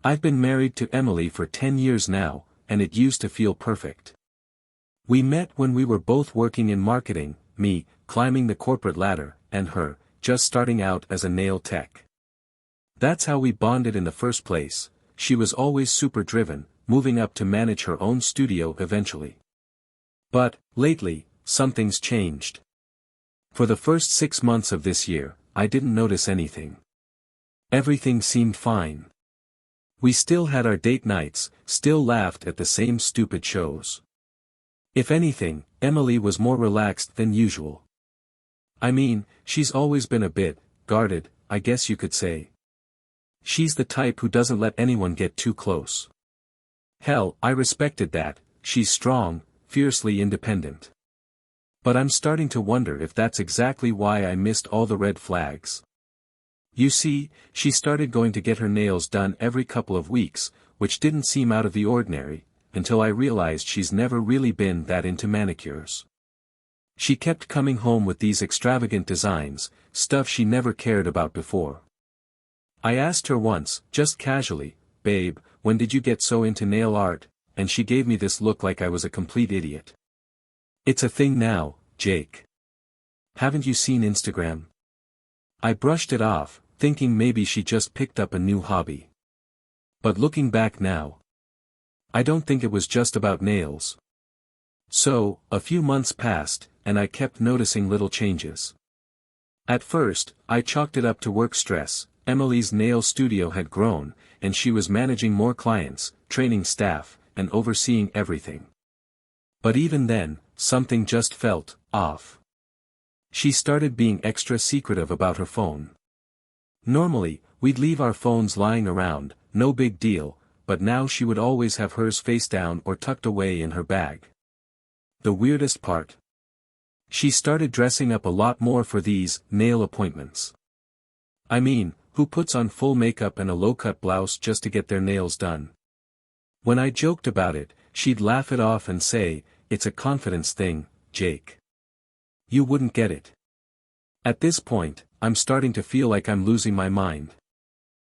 I've been married to Emily for 10 years now, and it used to feel perfect. We met when we were both working in marketing, me, climbing the corporate ladder, and her, just starting out as a nail tech. That's how we bonded in the first place. She was always super driven, moving up to manage her own studio eventually. But, lately, something's changed. For the first 6 months of this year, I didn't notice anything. Everything seemed fine. We still had our date nights, still laughed at the same stupid shows. If anything, Emily was more relaxed than usual. I mean, she's always been a bit guarded, I guess you could say. She's the type who doesn't let anyone get too close. Hell, I respected that. She's strong, fiercely independent. But I'm starting to wonder if that's exactly why I missed all the red flags. You see, she started going to get her nails done every couple of weeks, which didn't seem out of the ordinary, until I realized she's never really been that into manicures. She kept coming home with these extravagant designs, stuff she never cared about before. I asked her once, just casually, "Babe, when did you get so into nail art?" And she gave me this look like I was a complete idiot. "It's a thing now, Jake. Haven't you seen Instagram?" I brushed it off, thinking maybe she just picked up a new hobby. But looking back now, I don't think it was just about nails. So, a few months passed, and I kept noticing little changes. At first, I chalked it up to work stress. Emily's nail studio had grown, and she was managing more clients, training staff, and overseeing everything. But even then, something just felt off. She started being extra secretive about her phone. Normally, we'd leave our phones lying around, no big deal, but now she would always have hers face down or tucked away in her bag. The weirdest part? She started dressing up a lot more for these nail appointments. I mean, who puts on full makeup and a low-cut blouse just to get their nails done? When I joked about it, she'd laugh it off and say, "It's a confidence thing, Jake. You wouldn't get it." At this point, I'm starting to feel like I'm losing my mind.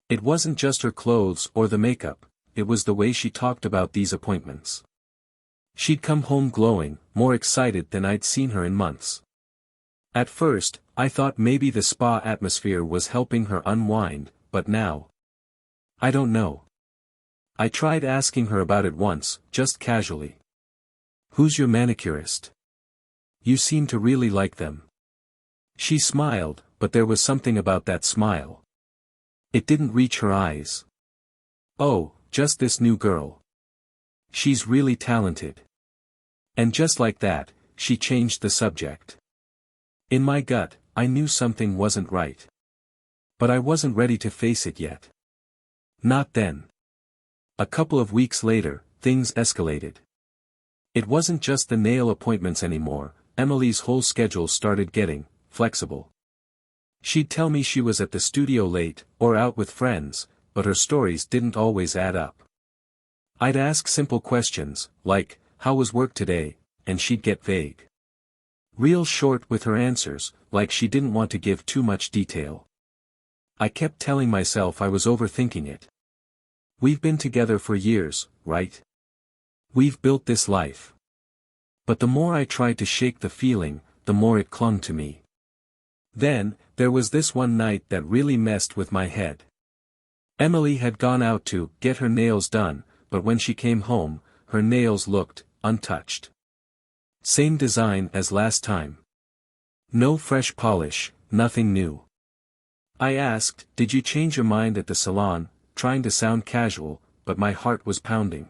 It wasn't just her clothes or the makeup, it was the way she talked about these appointments. She'd come home glowing, more excited than I'd seen her in months. At first, I thought maybe the spa atmosphere was helping her unwind, but now, I don't know. I tried asking her about it once, just casually. "Who's your manicurist? You seem to really like them." She smiled, but there was something about that smile. It didn't reach her eyes. "Oh, just this new girl. She's really talented." And just like that, she changed the subject. In my gut, I knew something wasn't right. But I wasn't ready to face it yet. Not then. A couple of weeks later, things escalated. It wasn't just the nail appointments anymore. Emily's whole schedule started getting flexible. She'd tell me she was at the studio late, or out with friends, but her stories didn't always add up. I'd ask simple questions, like, "How was work today?" and she'd get vague. Real short with her answers, like she didn't want to give too much detail. I kept telling myself I was overthinking it. We've been together for years, right? We've built this life. But the more I tried to shake the feeling, the more it clung to me. Then, there was this one night that really messed with my head. Emily had gone out to get her nails done, but when she came home, her nails looked untouched. Same design as last time. No fresh polish, nothing new. I asked, "Did you change your mind at the salon?" trying to sound casual, but my heart was pounding.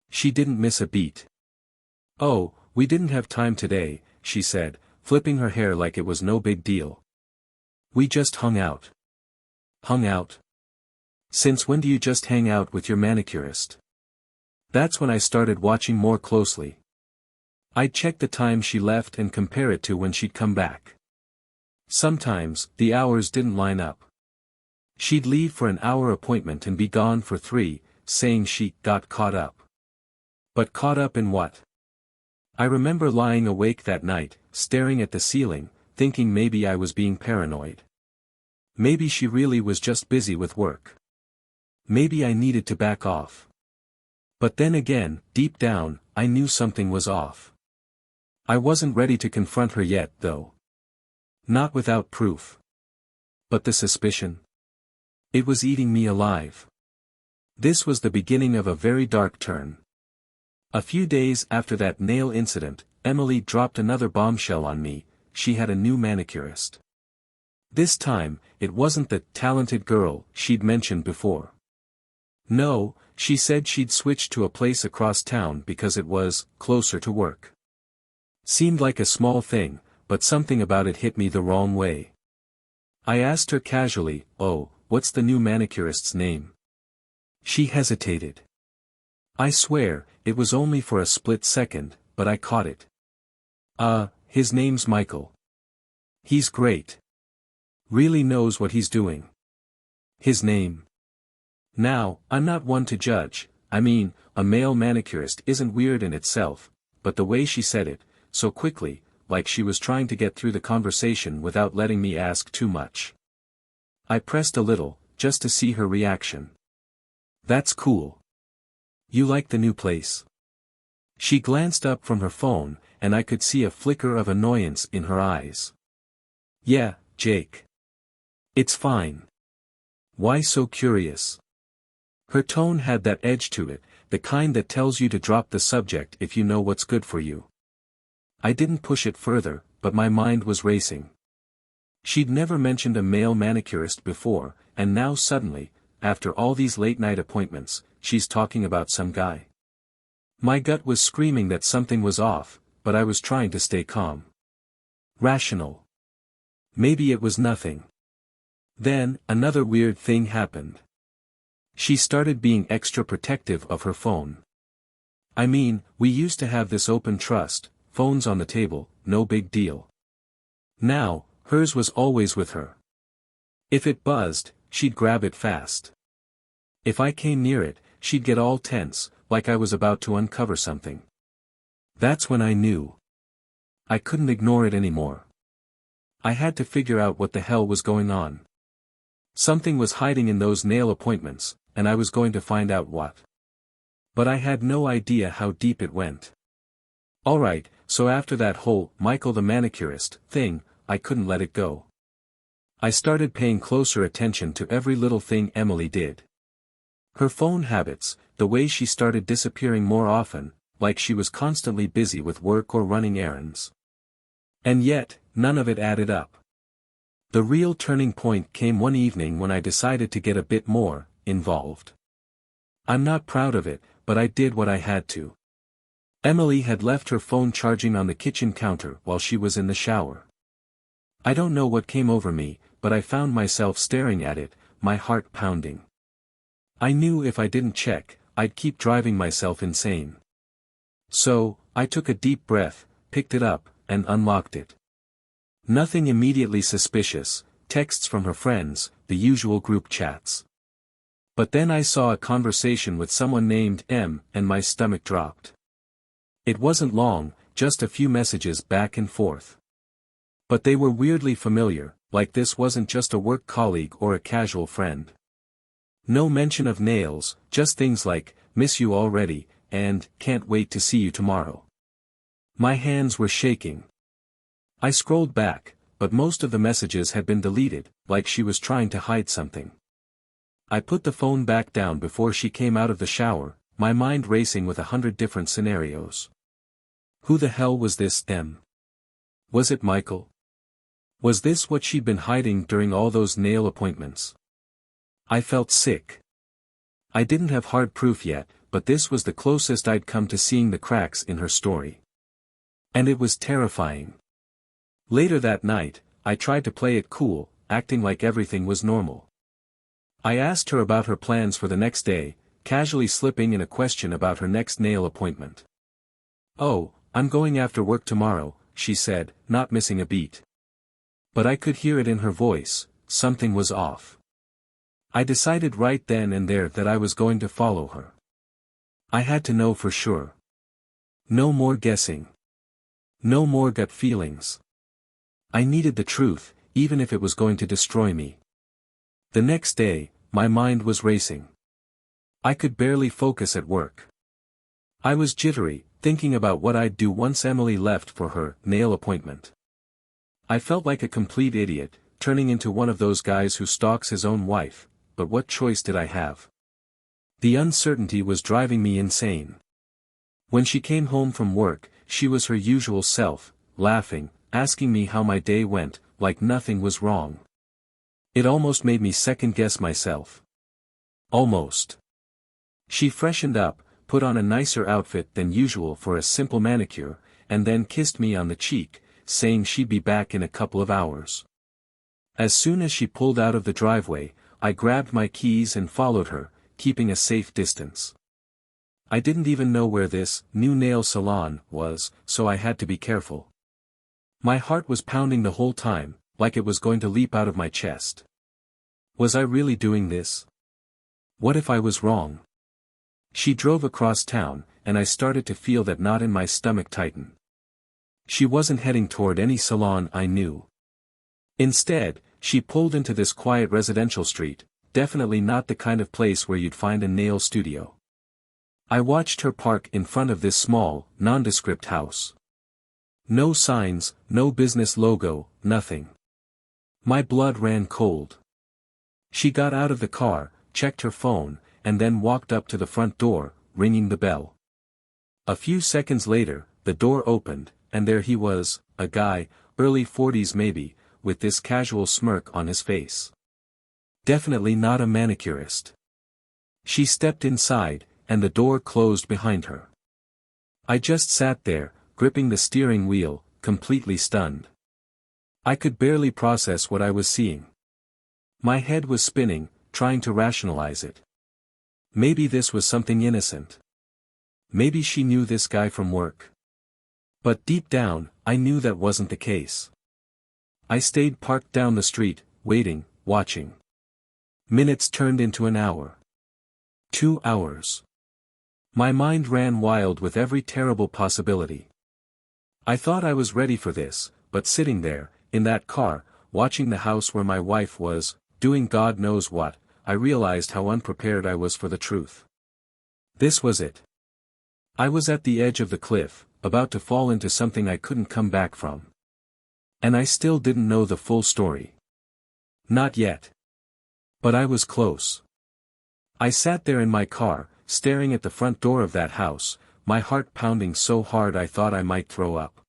She didn't miss a beat. "Oh, we didn't have time today," she said, flipping her hair like it was no big deal. "We just hung out." Hung out? Since when do you just hang out with your manicurist? That's when I started watching more closely. I'd check the time she left and compare it to when she'd come back. Sometimes, the hours didn't line up. She'd leave for an hour appointment and be gone for 3, saying she got caught up. But caught up in what? I remember lying awake that night, staring at the ceiling, thinking maybe I was being paranoid. Maybe she really was just busy with work. Maybe I needed to back off. But then again, deep down, I knew something was off. I wasn't ready to confront her yet, though. Not without proof. But the suspicion? It was eating me alive. This was the beginning of a very dark turn. A few days after that nail incident, Emily dropped another bombshell on me. She had a new manicurist. This time, it wasn't the talented girl she'd mentioned before. No, she said she'd switched to a place across town because it was closer to work. Seemed like a small thing, but something about it hit me the wrong way. I asked her casually, "Oh, what's the new manicurist's name?" She hesitated. I swear, it was only for a split second, but I caught it. His name's Michael. He's great. Really knows what he's doing. His name. Now, I'm not one to judge. I mean, a male manicurist isn't weird in itself, but the way she said it, so quickly, like she was trying to get through the conversation without letting me ask too much. I pressed a little, just to see her reaction. That's cool. You like the new place? She glanced up from her phone, and I could see a flicker of annoyance in her eyes. Yeah, Jake. It's fine. Why so curious? Her tone had that edge to it, the kind that tells you to drop the subject if you know what's good for you. I didn't push it further, but my mind was racing. She'd never mentioned a male manicurist before, and now suddenly, after all these late-night appointments, she's talking about some guy. My gut was screaming that something was off, but I was trying to stay calm. Rational. Maybe it was nothing. Then, another weird thing happened. She started being extra protective of her phone. I mean, we used to have this open trust, phones on the table, no big deal. Now, hers was always with her. If it buzzed, she'd grab it fast. If I came near it, she'd get all tense, like I was about to uncover something. That's when I knew. I couldn't ignore it anymore. I had to figure out what the hell was going on. Something was hiding in those nail appointments, and I was going to find out what. But I had no idea how deep it went. Alright, so after that whole Michael the manicurist thing, I couldn't let it go. I started paying closer attention to every little thing Emily did. Her phone habits, the way she started disappearing more often, like she was constantly busy with work or running errands. And yet, none of it added up. The real turning point came one evening when I decided to get a bit more involved. I'm not proud of it, but I did what I had to. Emily had left her phone charging on the kitchen counter while she was in the shower. I don't know what came over me, but I found myself staring at it, my heart pounding. I knew if I didn't check, I'd keep driving myself insane. So, I took a deep breath, picked it up, and unlocked it. Nothing immediately suspicious, texts from her friends, the usual group chats. But then I saw a conversation with someone named M, and my stomach dropped. It wasn't long, just a few messages back and forth. But they were weirdly familiar, like this wasn't just a work colleague or a casual friend. No mention of nails, just things like, "Miss you already," and "Can't wait to see you tomorrow." My hands were shaking. I scrolled back, but most of the messages had been deleted, like she was trying to hide something. I put the phone back down before she came out of the shower, my mind racing with 100 different scenarios. Who the hell was this M? Was it Michael? Was this what she'd been hiding during all those nail appointments? I felt sick. I didn't have hard proof yet, but this was the closest I'd come to seeing the cracks in her story. And it was terrifying. Later that night, I tried to play it cool, acting like everything was normal. I asked her about her plans for the next day, casually slipping in a question about her next nail appointment. "Oh, I'm going after work tomorrow," she said, not missing a beat. But I could hear it in her voice, something was off. I decided right then and there that I was going to follow her. I had to know for sure. No more guessing. No more gut feelings. I needed the truth, even if it was going to destroy me. The next day, my mind was racing. I could barely focus at work. I was jittery, thinking about what I'd do once Emily left for her nail appointment. I felt like a complete idiot, turning into one of those guys who stalks his own wife, but what choice did I have? The uncertainty was driving me insane. When she came home from work, she was her usual self, laughing, asking me how my day went, like nothing was wrong. It almost made me second-guess myself. Almost. She freshened up, put on a nicer outfit than usual for a simple manicure, and then kissed me on the cheek, saying she'd be back in a couple of hours. As soon as she pulled out of the driveway, I grabbed my keys and followed her, keeping a safe distance. I didn't even know where this new nail salon was, so I had to be careful. My heart was pounding the whole time, like it was going to leap out of my chest. Was I really doing this? What if I was wrong? She drove across town, and I started to feel that knot in my stomach tighten. She wasn't heading toward any salon I knew. Instead, she pulled into this quiet residential street, definitely not the kind of place where you'd find a nail studio. I watched her park in front of this small, nondescript house. No signs, no business logo, nothing. My blood ran cold. She got out of the car, checked her phone, and then walked up to the front door, ringing the bell. A few seconds later, the door opened, and there he was, a guy, early 40s maybe, with this casual smirk on his face. Definitely not a manicurist. She stepped inside, and the door closed behind her. I just sat there, gripping the steering wheel, completely stunned. I could barely process what I was seeing. My head was spinning, trying to rationalize it. Maybe this was something innocent. Maybe she knew this guy from work. But deep down, I knew that wasn't the case. I stayed parked down the street, waiting, watching. Minutes turned into an hour. 2 hours. My mind ran wild with every terrible possibility. I thought I was ready for this, but sitting there, in that car, watching the house where my wife was, doing God knows what, I realized how unprepared I was for the truth. This was it. I was at the edge of the cliff, about to fall into something I couldn't come back from. And I still didn't know the full story. Not yet. But I was close. I sat there in my car, staring at the front door of that house, my heart pounding so hard I thought I might throw up.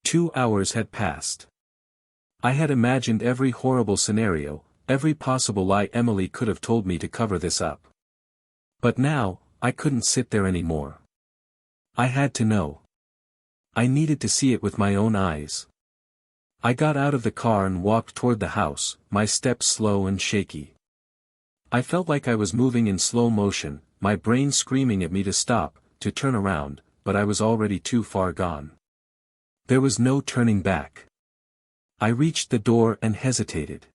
2 hours had passed. I had imagined every horrible scenario, every possible lie Emily could have told me to cover this up. But now, I couldn't sit there anymore. I had to know. I needed to see it with my own eyes. I got out of the car and walked toward the house, my steps slow and shaky. I felt like I was moving in slow motion, my brain screaming at me to stop, to turn around, but I was already too far gone. There was no turning back. I reached the door and hesitated.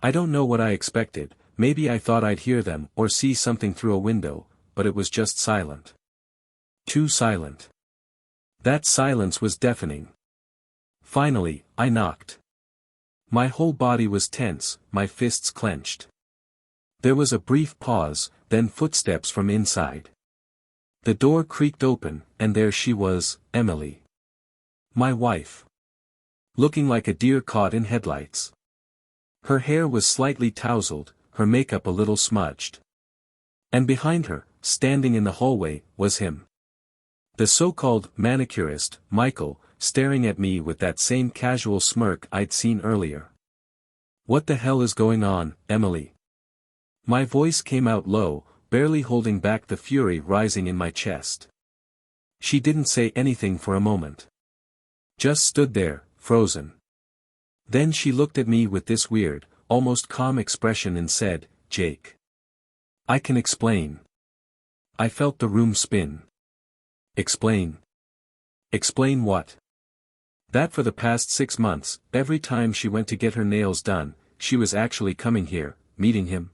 I don't know what I expected, maybe I thought I'd hear them or see something through a window, but it was just silent. Too silent. That silence was deafening. Finally, I knocked. My whole body was tense, my fists clenched. There was a brief pause, then footsteps from inside. The door creaked open, and there she was, Emily. My wife. Looking like a deer caught in headlights. Her hair was slightly tousled, her makeup a little smudged. And behind her, standing in the hallway, was him. The so-called manicurist, Michael, staring at me with that same casual smirk I'd seen earlier. "What the hell is going on, Emily?" My voice came out low, barely holding back the fury rising in my chest. She didn't say anything for a moment. Just stood there, frozen. Then she looked at me with this weird, almost calm expression and said, "Jake. I can explain." I felt the room spin. Explain? Explain what? That for the past 6 months, every time she went to get her nails done, she was actually coming here, meeting him.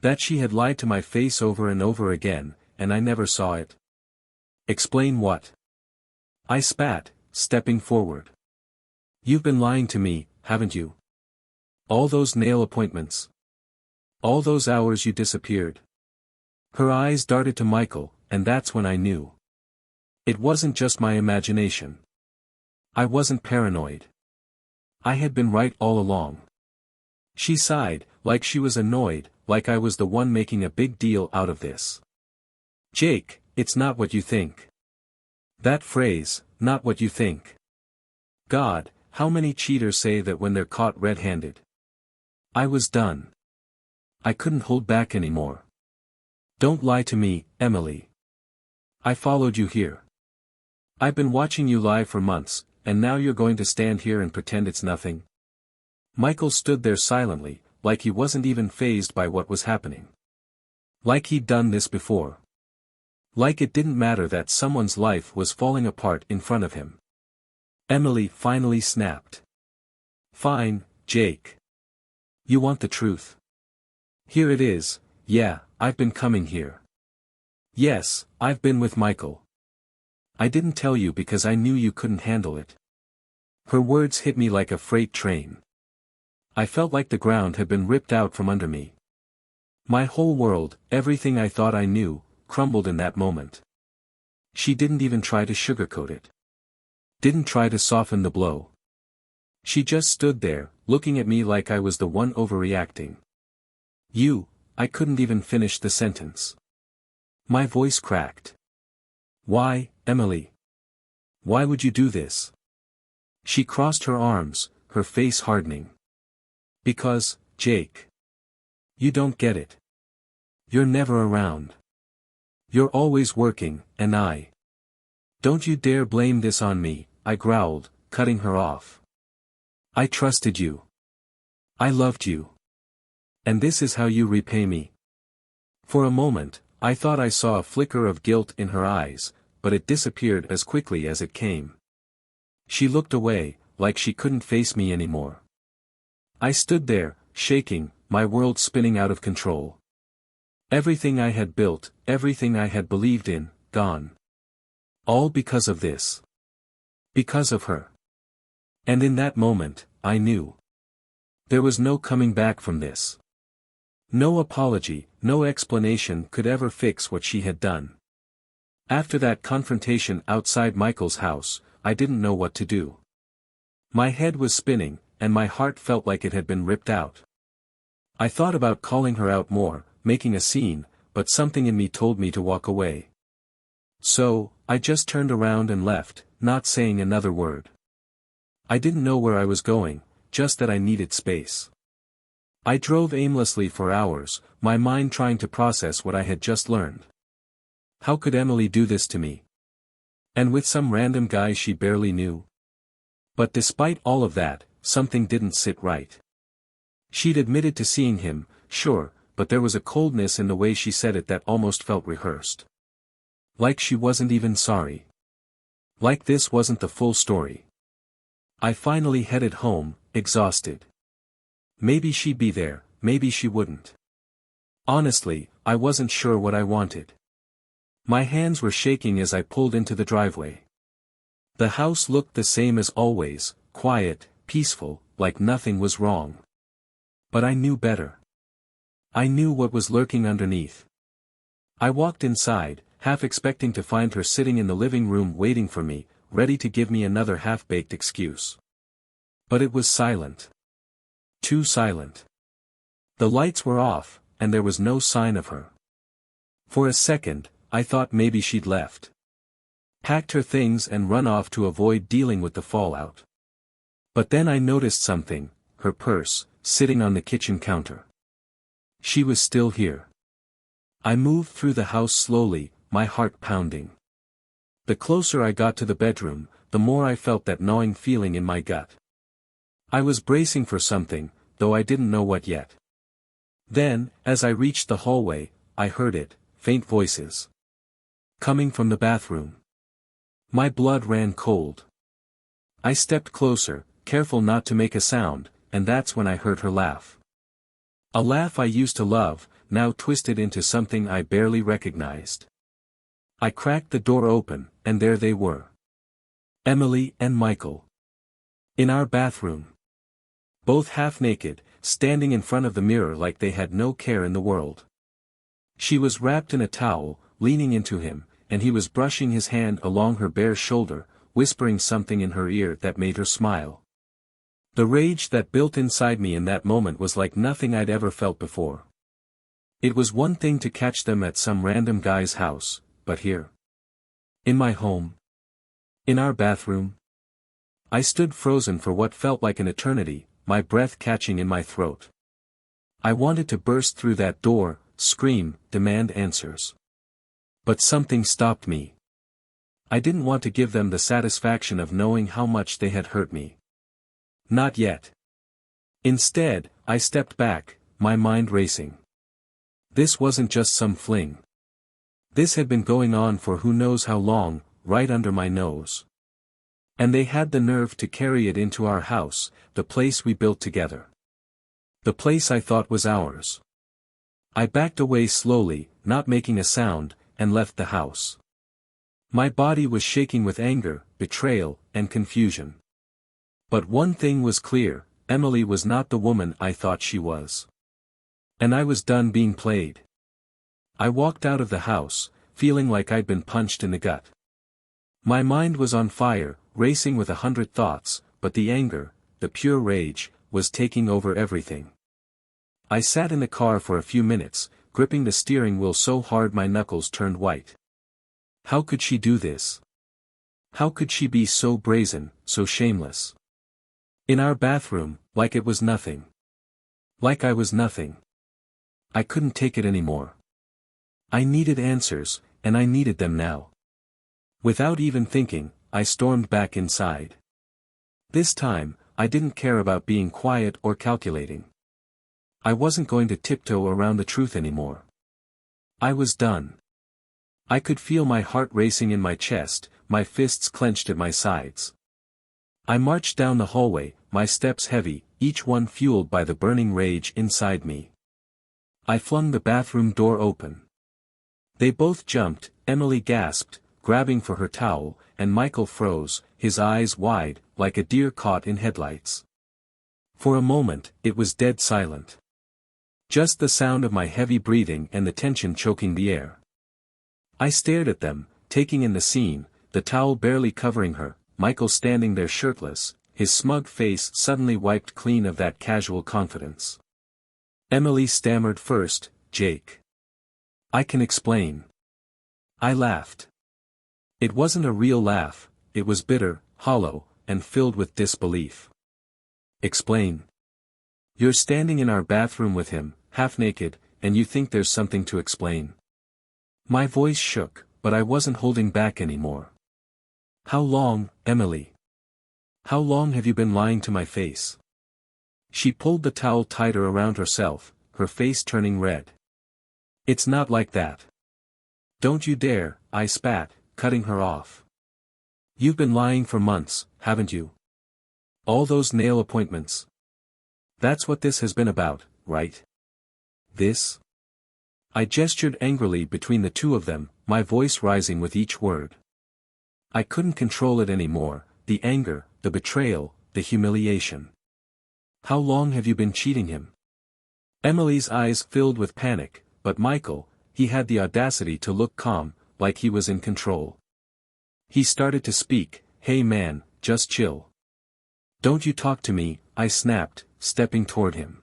That she had lied to my face over and over again, and I never saw it. Explain what? I spat, stepping forward. "You've been lying to me, haven't you? All those nail appointments. All those hours you disappeared. Her eyes darted to Michael, and that's when I knew. It wasn't just my imagination. I wasn't paranoid. I had been right all along. She sighed, like she was annoyed, like I was the one making a big deal out of this. Jake, it's not what you think. That phrase, not what you think. God, how many cheaters say that when they're caught red-handed? I was done. I couldn't hold back anymore. Don't lie to me, Emily. I followed you here. I've been watching you lie for months, and now you're going to stand here and pretend it's nothing? Michael stood there silently, like he wasn't even fazed by what was happening. Like he'd done this before. Like it didn't matter that someone's life was falling apart in front of him. Emily finally snapped. Fine, Jake. You want the truth? Here it is. Yeah, I've been coming here. Yes, I've been with Michael. I didn't tell you because I knew you couldn't handle it. Her words hit me like a freight train. I felt like the ground had been ripped out from under me. My whole world, everything I thought I knew, crumbled in that moment. She didn't even try to sugarcoat it. Didn't try to soften the blow. She just stood there, looking at me like I was the one overreacting. I couldn't even finish the sentence. My voice cracked. Why, Emily? Why would you do this? She crossed her arms, her face hardening. Because, Jake. You don't get it. You're never around. You're always working, and I. Don't you dare blame this on me, I growled, cutting her off. I trusted you. I loved you. And this is how you repay me. For a moment, I thought I saw a flicker of guilt in her eyes, but it disappeared as quickly as it came. She looked away, like she couldn't face me anymore. I stood there, shaking, my world spinning out of control. Everything I had built, everything I had believed in, gone. All because of this. Because of her. And in that moment, I knew. There was no coming back from this. No apology, no explanation could ever fix what she had done. After that confrontation outside Michael's house, I didn't know what to do. My head was spinning, and my heart felt like it had been ripped out. I thought about calling her out more, making a scene, but something in me told me to walk away. So, I just turned around and left, not saying another word. I didn't know where I was going, just that I needed space. I drove aimlessly for hours, my mind trying to process what I had just learned. How could Emily do this to me? And with some random guy she barely knew? But despite all of that, something didn't sit right. She'd admitted to seeing him, sure, but there was a coldness in the way she said it that almost felt rehearsed. Like she wasn't even sorry. Like this wasn't the full story. I finally headed home, exhausted. Maybe she'd be there, maybe she wouldn't. Honestly, I wasn't sure what I wanted. My hands were shaking as I pulled into the driveway. The house looked the same as always, quiet, peaceful, like nothing was wrong. But I knew better. I knew what was lurking underneath. I walked inside, half expecting to find her sitting in the living room waiting for me, ready to give me another half-baked excuse. But it was silent. Too silent. The lights were off, and there was no sign of her. For a second, I thought maybe she'd left. Packed her things and run off to avoid dealing with the fallout. But then I noticed something, her purse, sitting on the kitchen counter. She was still here. I moved through the house slowly, my heart pounding. The closer I got to the bedroom, the more I felt that gnawing feeling in my gut. I was bracing for something, though I didn't know what yet. Then, as I reached the hallway, I heard it, faint voices. Coming from the bathroom. My blood ran cold. I stepped closer, careful not to make a sound, and that's when I heard her laugh. A laugh I used to love, now twisted into something I barely recognized. I cracked the door open, and there they were. Emily and Michael. In our bathroom. Both half naked, standing in front of the mirror like they had no care in the world. She was wrapped in a towel, leaning into him, and he was brushing his hand along her bare shoulder, whispering something in her ear that made her smile. The rage that built inside me in that moment was like nothing I'd ever felt before. It was one thing to catch them at some random guy's house, but here. In my home. In our bathroom. I stood frozen for what felt like an eternity, my breath catching in my throat. I wanted to burst through that door, scream, demand answers. But something stopped me. I didn't want to give them the satisfaction of knowing how much they had hurt me. Not yet. Instead, I stepped back, my mind racing. This wasn't just some fling. This had been going on for who knows how long, right under my nose. And they had the nerve to carry it into our house, the place we built together. The place I thought was ours. I backed away slowly, not making a sound, and left the house. My body was shaking with anger, betrayal, and confusion. But one thing was clear, Emily was not the woman I thought she was. And I was done being played. I walked out of the house, feeling like I'd been punched in the gut. My mind was on fire, racing with 100 thoughts, but the anger, the pure rage, was taking over everything. I sat in the car for a few minutes, gripping the steering wheel so hard my knuckles turned white. How could she do this? How could she be so brazen, so shameless? In our bathroom, like it was nothing. Like I was nothing. I couldn't take it anymore. I needed answers, and I needed them now. Without even thinking, I stormed back inside. This time, I didn't care about being quiet or calculating. I wasn't going to tiptoe around the truth anymore. I was done. I could feel my heart racing in my chest, my fists clenched at my sides. I marched down the hallway, my steps heavy, each one fueled by the burning rage inside me. I flung the bathroom door open. They both jumped, Emily gasped, grabbing for her towel, and Michael froze, his eyes wide, like a deer caught in headlights. For a moment, it was dead silent. Just the sound of my heavy breathing and the tension choking the air. I stared at them, taking in the scene, the towel barely covering her, Michael standing there shirtless, his smug face suddenly wiped clean of that casual confidence. Emily stammered first, "Jake. I can explain." I laughed. It wasn't a real laugh, it was bitter, hollow, and filled with disbelief. "Explain? You're standing in our bathroom with him, half naked, and you think there's something to explain?" My voice shook, but I wasn't holding back anymore. "How long, Emily? How long have you been lying to my face?" She pulled the towel tighter around herself, her face turning red. "It's not like that. Don't you dare," I spat, cutting her off. "You've been lying for months, haven't you? All those nail appointments. That's what this has been about, right? This?" I gestured angrily between the two of them, my voice rising with each word. I couldn't control it anymore, the anger, the betrayal, the humiliation. "How long have you been cheating him?" Emily's eyes filled with panic, but Michael, he had the audacity to look calm, like he was in control. He started to speak, "Hey man, just chill. Don't you talk to me," I snapped, stepping toward him.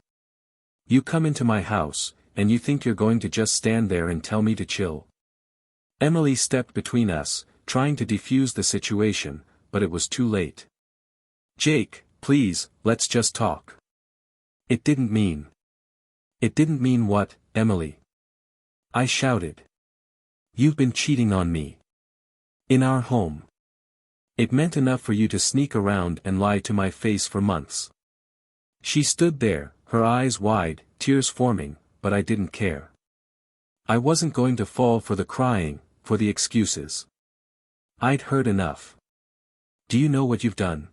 "You come into my house, and you think you're going to just stand there and tell me to chill?" Emily stepped between us, trying to defuse the situation, but it was too late. "Jake, please, let's just talk." It didn't mean what, Emily?" I shouted. "You've been cheating on me. In our home. It meant enough for you to sneak around and lie to my face for months." She stood there, her eyes wide, tears forming, but I didn't care. I wasn't going to fall for the crying, for the excuses. I'd heard enough. "Do you know what you've done?"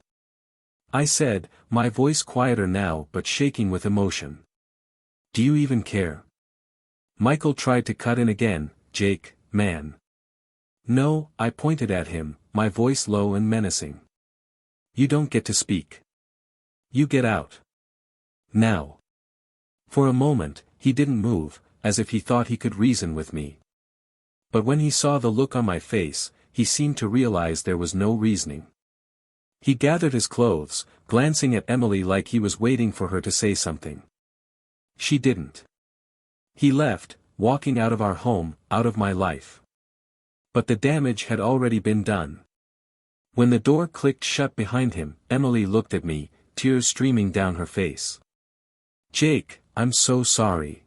I said, my voice quieter now but shaking with emotion. "Do you even care?" Michael tried to cut in again, "Jake, man." "No," I pointed at him, my voice low and menacing. "You don't get to speak. You get out. Now." For a moment, he didn't move, as if he thought he could reason with me. But when he saw the look on my face, he seemed to realize there was no reasoning. He gathered his clothes, glancing at Emily like he was waiting for her to say something. She didn't. He left, walking out of our home, out of my life. But the damage had already been done. When the door clicked shut behind him, Emily looked at me, tears streaming down her face. "Jake, I'm so sorry.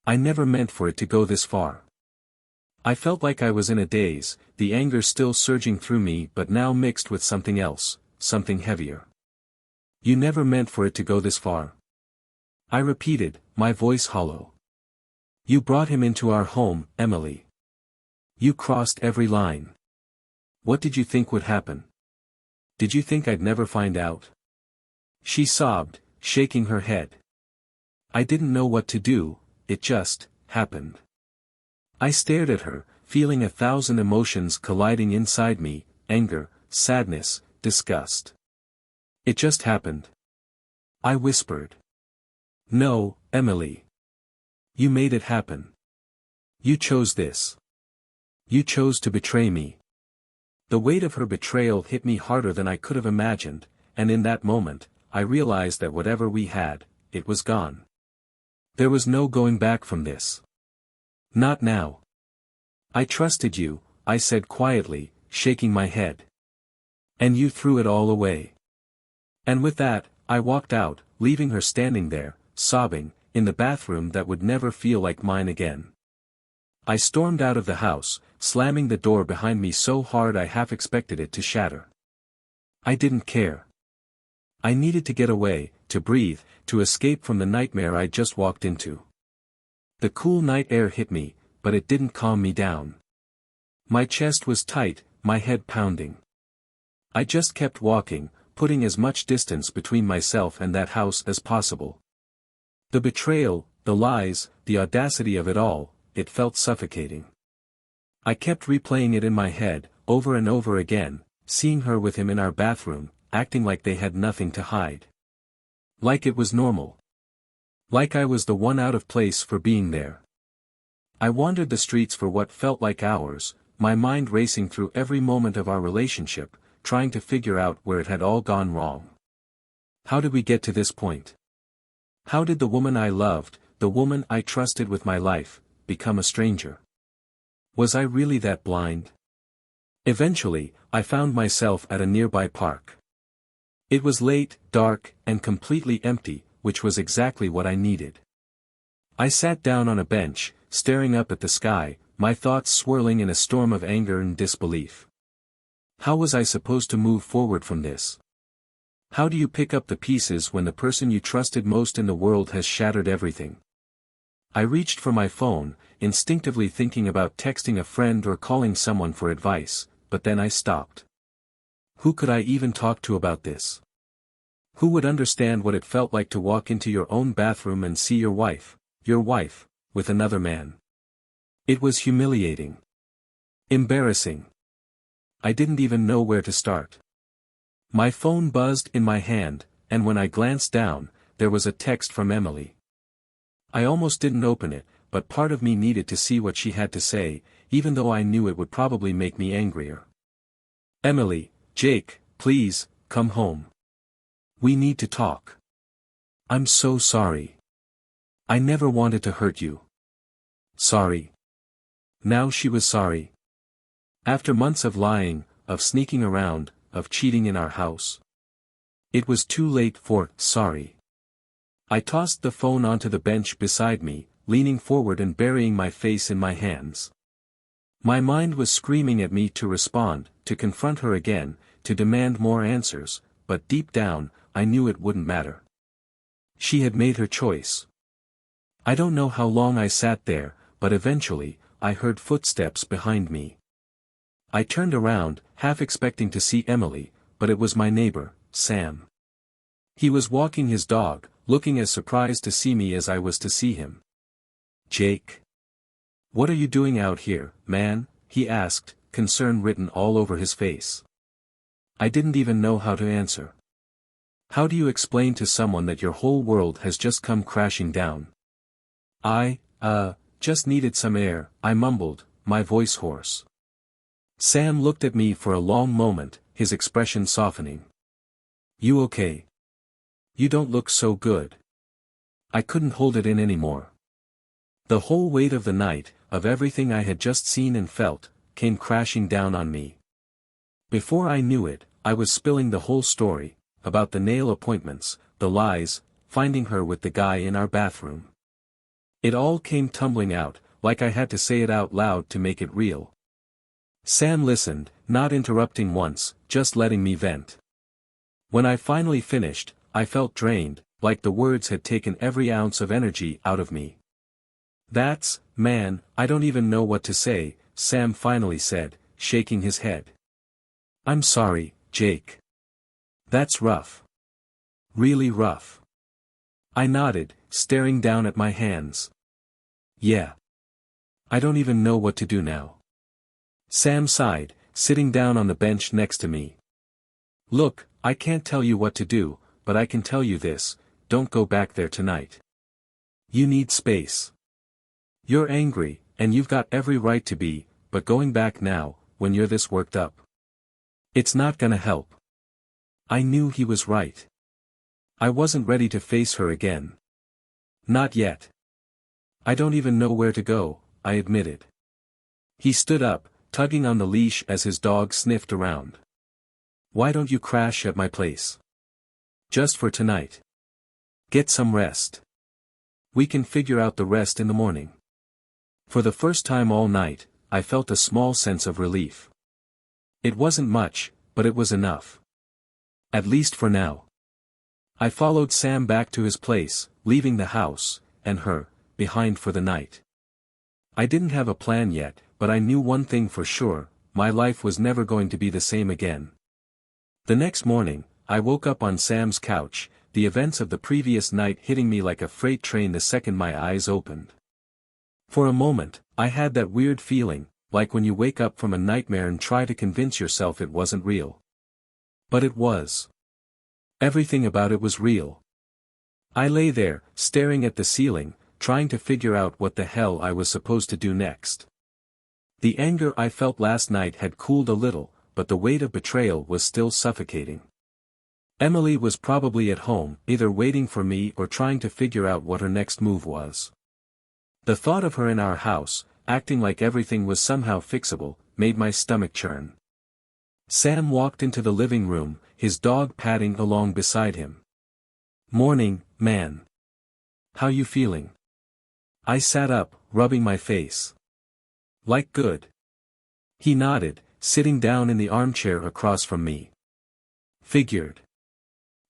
I never meant for it to go this far." I felt like I was in a daze, the anger still surging through me but now mixed with something else, something heavier. "You never meant for it to go this far," I repeated, my voice hollow. "You brought him into our home, Emily. You crossed every line. What did you think would happen? Did you think I'd never find out?" She sobbed, shaking her head. I didn't know what to do, it just happened. I stared at her, feeling 1,000 emotions colliding inside me, anger, sadness, disgust. "It just happened," I whispered. "No, Emily. You made it happen. You chose this. You chose to betray me." The weight of her betrayal hit me harder than I could have imagined, and in that moment, I realized that whatever we had, it was gone. There was no going back from this. Not now. "I trusted you," I said quietly, shaking my head. "And you threw it all away." And with that, I walked out, leaving her standing there, sobbing, in the bathroom that would never feel like mine again. I stormed out of the house, slamming the door behind me so hard I half expected it to shatter. I didn't care. I needed to get away, to breathe, to escape from the nightmare I'd just walked into. The cool night air hit me, but it didn't calm me down. My chest was tight, my head pounding. I just kept walking, putting as much distance between myself and that house as possible. The betrayal, the lies, the audacity of it all, it felt suffocating. I kept replaying it in my head, over and over again, seeing her with him in our bathroom, acting like they had nothing to hide. Like it was normal. Like I was the one out of place for being there. I wandered the streets for what felt like hours, my mind racing through every moment of our relationship, trying to figure out where it had all gone wrong. How did we get to this point? How did the woman I loved, the woman I trusted with my life, become a stranger? Was I really that blind? Eventually, I found myself at a nearby park. It was late, dark, and completely empty, which was exactly what I needed. I sat down on a bench, staring up at the sky, my thoughts swirling in a storm of anger and disbelief. How was I supposed to move forward from this? How do you pick up the pieces when the person you trusted most in the world has shattered everything? I reached for my phone, instinctively thinking about texting a friend or calling someone for advice, but then I stopped. Who could I even talk to about this? Who would understand what it felt like to walk into your own bathroom and see your wife, with another man? It was humiliating. Embarrassing. I didn't even know where to start. My phone buzzed in my hand, and when I glanced down, there was a text from Emily. I almost didn't open it, but part of me needed to see what she had to say, even though I knew it would probably make me angrier. "Emily, Jake, please, come home. We need to talk. I'm so sorry. I never wanted to hurt you." Sorry. Now she was sorry. After months of lying, of sneaking around, of cheating in our house. It was too late for sorry. I tossed the phone onto the bench beside me, leaning forward and burying my face in my hands. My mind was screaming at me to respond, to confront her again, to demand more answers, but deep down, I knew it wouldn't matter. She had made her choice. I don't know how long I sat there, but eventually, I heard footsteps behind me. I turned around, half expecting to see Emily, but it was my neighbor, Sam. He was walking his dog, looking as surprised to see me as I was to see him. "Jake? What are you doing out here, man?" he asked, concern written all over his face. I didn't even know how to answer. How do you explain to someone that your whole world has just come crashing down? I Just needed some air," I mumbled, my voice hoarse. Sam looked at me for a long moment, his expression softening. "You okay? You don't look so good." I couldn't hold it in anymore. The whole weight of the night, of everything I had just seen and felt, came crashing down on me. Before I knew it, I was spilling the whole story, about the nail appointments, the lies, finding her with the guy in our bathroom. It all came tumbling out, like I had to say it out loud to make it real. Sam listened, not interrupting once, just letting me vent. When I finally finished, I felt drained, like the words had taken every ounce of energy out of me. Man, I don't even know what to say," Sam finally said, shaking his head. "I'm sorry, Jake. That's rough. Really rough." I nodded, staring down at my hands. "Yeah. I don't even know what to do now." Sam sighed, sitting down on the bench next to me. "Look, I can't tell you what to do, but I can tell you this, don't go back there tonight. You need space. You're angry, and you've got every right to be, but going back now, when you're this worked up, it's not gonna help." I knew he was right. I wasn't ready to face her again. Not yet. "I don't even know where to go," I admitted. He stood up, tugging on the leash as his dog sniffed around. "Why don't you crash at my place? Just for tonight. Get some rest. We can figure out the rest in the morning." For the first time all night, I felt a small sense of relief. It wasn't much, but it was enough. At least for now. I followed Sam back to his place, leaving the house, and her, behind for the night. I didn't have a plan yet, but I knew one thing for sure, my life was never going to be the same again. The next morning, I woke up on Sam's couch, the events of the previous night hitting me like a freight train the second my eyes opened. For a moment, I had that weird feeling, like when you wake up from a nightmare and try to convince yourself it wasn't real. But it was. Everything about it was real. I lay there, staring at the ceiling, trying to figure out what the hell I was supposed to do next. The anger I felt last night had cooled a little, but the weight of betrayal was still suffocating. Emily was probably at home, either waiting for me or trying to figure out what her next move was. The thought of her in our house, acting like everything was somehow fixable, made my stomach churn. Sam walked into the living room, his dog padding along beside him. "Morning, man. How you feeling?" I sat up, rubbing my face. "Like good." He nodded, sitting down in the armchair across from me. "Figured.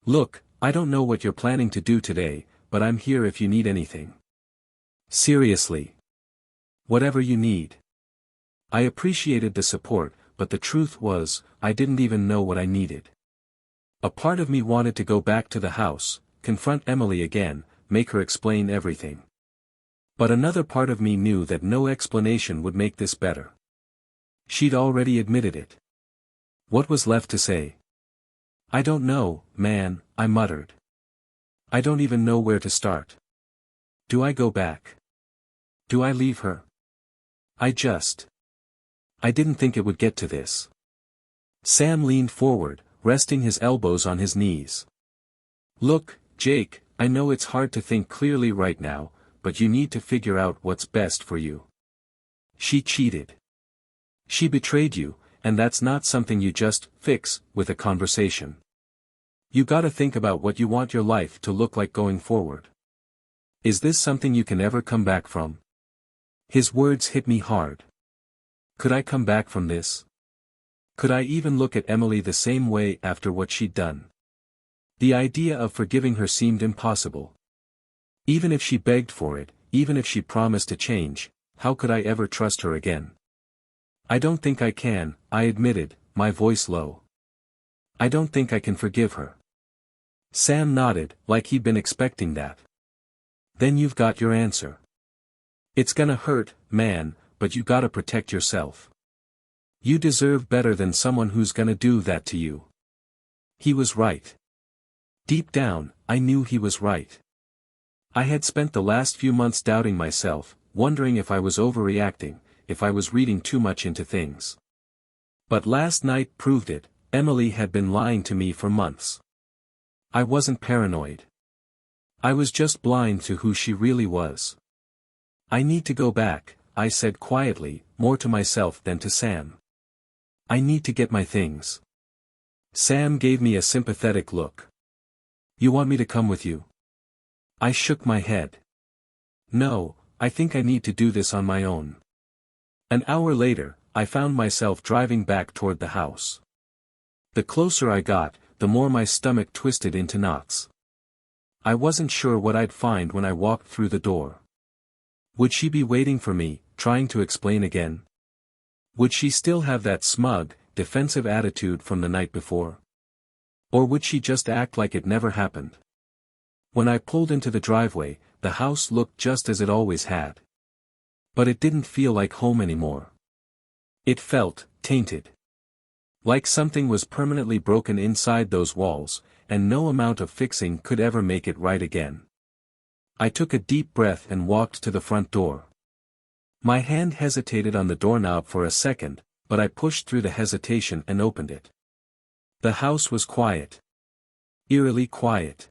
Look, I don't know what you're planning to do today, but I'm here if you need anything. Seriously. Whatever you need." I appreciated the support, but the truth was, I didn't even know what I needed. A part of me wanted to go back to the house, confront Emily again, make her explain everything. But another part of me knew that no explanation would make this better. She'd already admitted it. What was left to say? "I don't know, man," I muttered. "I don't even know where to start. Do I go back? Do I leave her? I didn't think it would get to this." Sam leaned forward, resting his elbows on his knees. "Look, Jake, I know it's hard to think clearly right now, but you need to figure out what's best for you. She cheated. She betrayed you, and that's not something you just fix with a conversation. You gotta think about what you want your life to look like going forward. Is this something you can ever come back from?" His words hit me hard. Could I come back from this? Could I even look at Emily the same way after what she'd done? The idea of forgiving her seemed impossible. Even if she begged for it, even if she promised to change, how could I ever trust her again? "I don't think I can," I admitted, my voice low. "I don't think I can forgive her." Sam nodded, like he'd been expecting that. "Then you've got your answer. It's gonna hurt, man, but you gotta protect yourself. You deserve better than someone who's gonna do that to you." He was right. Deep down, I knew he was right. I had spent the last few months doubting myself, wondering if I was overreacting, if I was reading too much into things. But last night proved it. Emily had been lying to me for months. I wasn't paranoid. I was just blind to who she really was. I need to go back, I said quietly, more to myself than to Sam. I need to get my things. Sam gave me a sympathetic look. You want me to come with you? I shook my head. No, I think I need to do this on my own. An hour later, I found myself driving back toward the house. The closer I got, the more my stomach twisted into knots. I wasn't sure what I'd find when I walked through the door. Would she be waiting for me, trying to explain again? Would she still have that smug, defensive attitude from the night before? Or would she just act like it never happened? When I pulled into the driveway, the house looked just as it always had. But it didn't feel like home anymore. It felt tainted. Like something was permanently broken inside those walls, and no amount of fixing could ever make it right again. I took a deep breath and walked to the front door. My hand hesitated on the doorknob for a second, but I pushed through the hesitation and opened it. The house was quiet. Eerily quiet.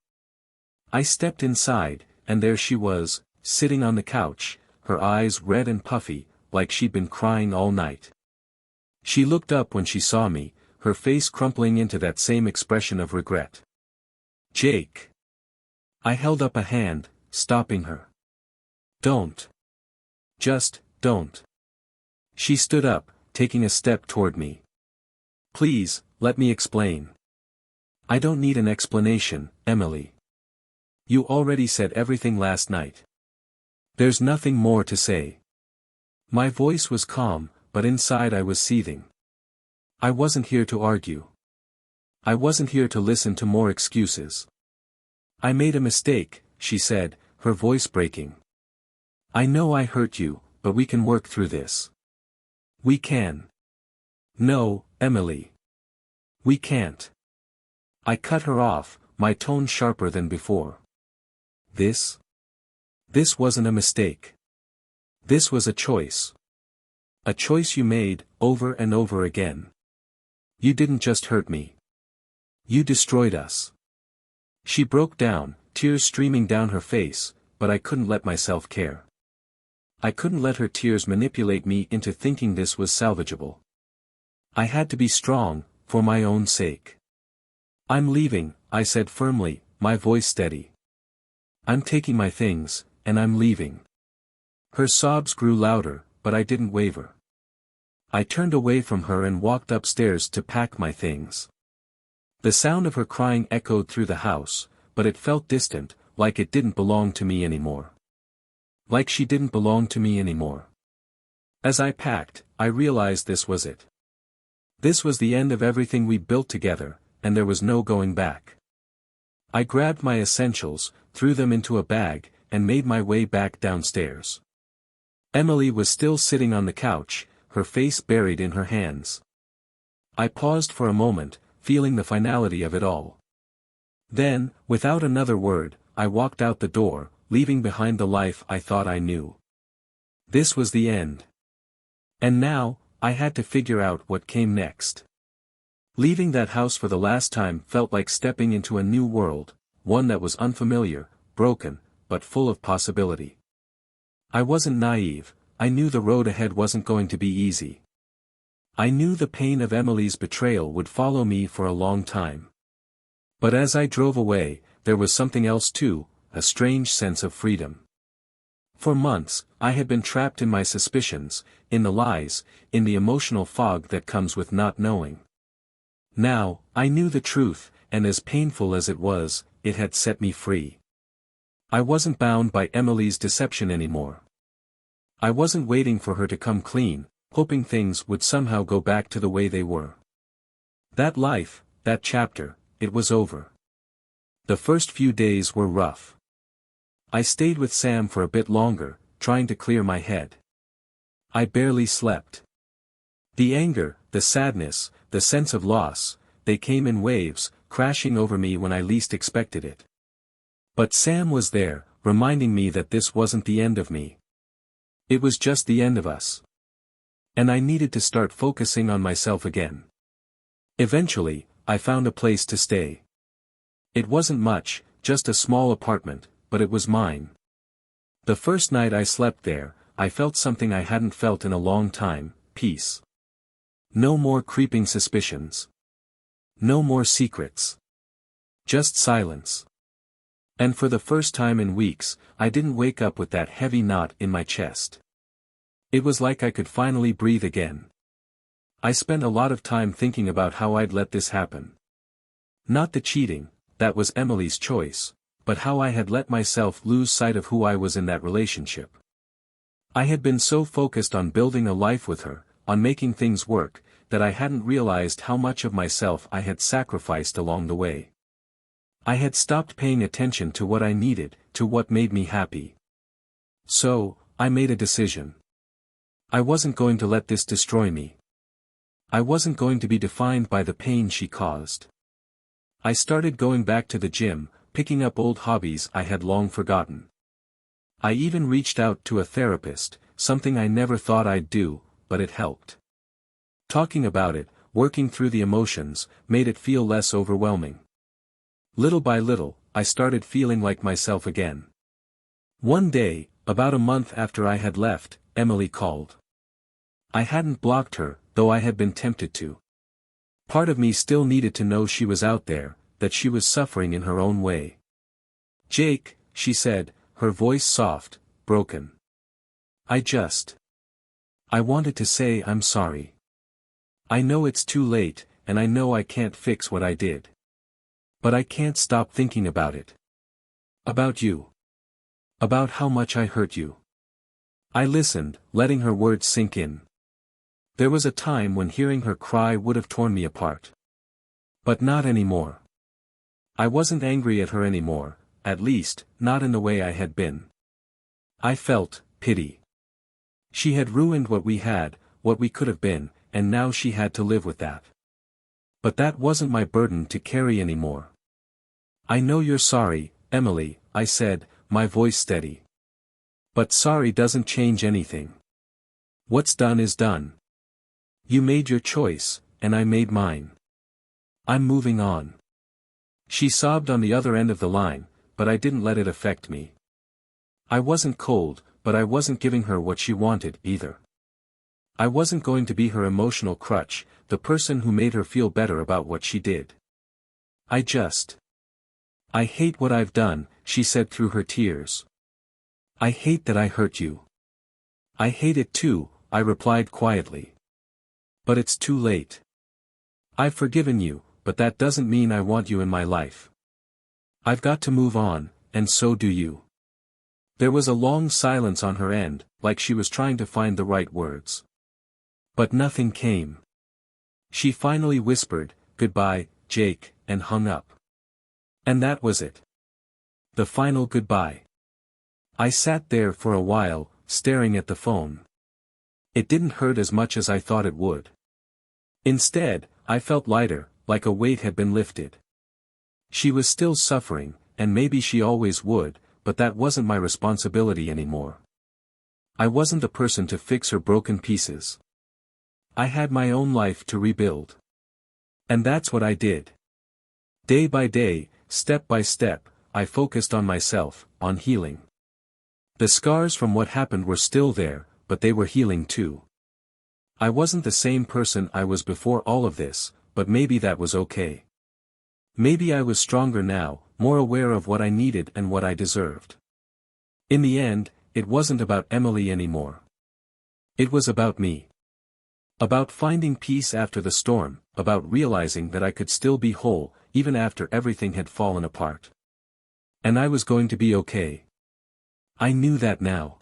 I stepped inside, and there she was, sitting on the couch, her eyes red and puffy, like she'd been crying all night. She looked up when she saw me, her face crumpling into that same expression of regret. Jake. I held up a hand, stopping her. Don't. Just, don't. She stood up, taking a step toward me. Please, let me explain. I don't need an explanation, Emily. You already said everything last night. There's nothing more to say. My voice was calm, but inside I was seething. I wasn't here to argue. I wasn't here to listen to more excuses. I made a mistake, she said, her voice breaking. I know I hurt you, but we can work through this. We can. No, Emily. We can't. I cut her off, my tone sharper than before. This wasn't a mistake. This was a choice. A choice you made, over and over again. You didn't just hurt me. You destroyed us. She broke down, tears streaming down her face, but I couldn't let myself care. I couldn't let her tears manipulate me into thinking this was salvageable. I had to be strong, for my own sake. I'm leaving, I said firmly, my voice steady. I'm taking my things, and I'm leaving. Her sobs grew louder, but I didn't waver. I turned away from her and walked upstairs to pack my things. The sound of her crying echoed through the house, but it felt distant, like it didn't belong to me anymore. Like she didn't belong to me anymore. As I packed, I realized this was it. This was the end of everything we built together, and there was no going back. I grabbed my essentials, threw them into a bag, and made my way back downstairs. Emily was still sitting on the couch, her face buried in her hands. I paused for a moment, feeling the finality of it all. Then, without another word, I walked out the door, leaving behind the life I thought I knew. This was the end. And now, I had to figure out what came next. Leaving that house for the last time felt like stepping into a new world, one that was unfamiliar, broken, but full of possibility. I wasn't naive, I knew the road ahead wasn't going to be easy. I knew the pain of Emily's betrayal would follow me for a long time. But as I drove away, there was something else too, a strange sense of freedom. For months, I had been trapped in my suspicions, in the lies, in the emotional fog that comes with not knowing. Now, I knew the truth, and as painful as it was, it had set me free. I wasn't bound by Emily's deception anymore. I wasn't waiting for her to come clean, hoping things would somehow go back to the way they were. That life, that chapter, it was over. The first few days were rough. I stayed with Sam for a bit longer, trying to clear my head. I barely slept. The anger, the sadness, the sense of loss, they came in waves, crashing over me when I least expected it. But Sam was there, reminding me that this wasn't the end of me. It was just the end of us. And I needed to start focusing on myself again. Eventually, I found a place to stay. It wasn't much, just a small apartment, but it was mine. The first night I slept there, I felt something I hadn't felt in a long time: peace. No more creeping suspicions. No more secrets. Just silence. And for the first time in weeks, I didn't wake up with that heavy knot in my chest. It was like I could finally breathe again. I spent a lot of time thinking about how I'd let this happen. Not the cheating, that was Emily's choice, but how I had let myself lose sight of who I was in that relationship. I had been so focused on building a life with her, on making things work, that I hadn't realized how much of myself I had sacrificed along the way. I had stopped paying attention to what I needed, to what made me happy. So, I made a decision. I wasn't going to let this destroy me. I wasn't going to be defined by the pain she caused. I started going back to the gym, picking up old hobbies I had long forgotten. I even reached out to a therapist, something I never thought I'd do, but it helped. Talking about it, working through the emotions, made it feel less overwhelming. Little by little, I started feeling like myself again. One day, about a month after I had left, Emily called. I hadn't blocked her, though I had been tempted to. Part of me still needed to know she was out there, that she was suffering in her own way. "Jake," she said, her voice soft, broken. I wanted to say I'm sorry. I know it's too late, and I know I can't fix what I did. But I can't stop thinking about it. About you. About how much I hurt you." I listened, letting her words sink in. There was a time when hearing her cry would have torn me apart. But not anymore. I wasn't angry at her anymore, at least, not in the way I had been. I felt pity. She had ruined what we had, what we could have been, and now she had to live with that. But that wasn't my burden to carry anymore. "I know you're sorry, Emily," I said, my voice steady. "But sorry doesn't change anything. What's done is done. You made your choice, and I made mine. I'm moving on." She sobbed on the other end of the line, but I didn't let it affect me. I wasn't cold, but I wasn't giving her what she wanted, either. I wasn't going to be her emotional crutch, the person who made her feel better about what she did. I hate what I've done," she said through her tears. "I hate that I hurt you." "I hate it too," I replied quietly. "But it's too late. I've forgiven you, but that doesn't mean I want you in my life. I've got to move on, and so do you." There was a long silence on her end, like she was trying to find the right words. But nothing came. She finally whispered, "Goodbye, Jake," and hung up. And that was it. The final goodbye. I sat there for a while, staring at the phone. It didn't hurt as much as I thought it would. Instead, I felt lighter, like a weight had been lifted. She was still suffering, and maybe she always would, but that wasn't my responsibility anymore. I wasn't the person to fix her broken pieces. I had my own life to rebuild. And that's what I did. Day by day, step by step, I focused on myself, on healing. The scars from what happened were still there, but they were healing too. I wasn't the same person I was before all of this, but maybe that was okay. Maybe I was stronger now, more aware of what I needed and what I deserved. In the end, it wasn't about Emily anymore. It was about me. About finding peace after the storm, about realizing that I could still be whole, even after everything had fallen apart. And I was going to be okay. I knew that now.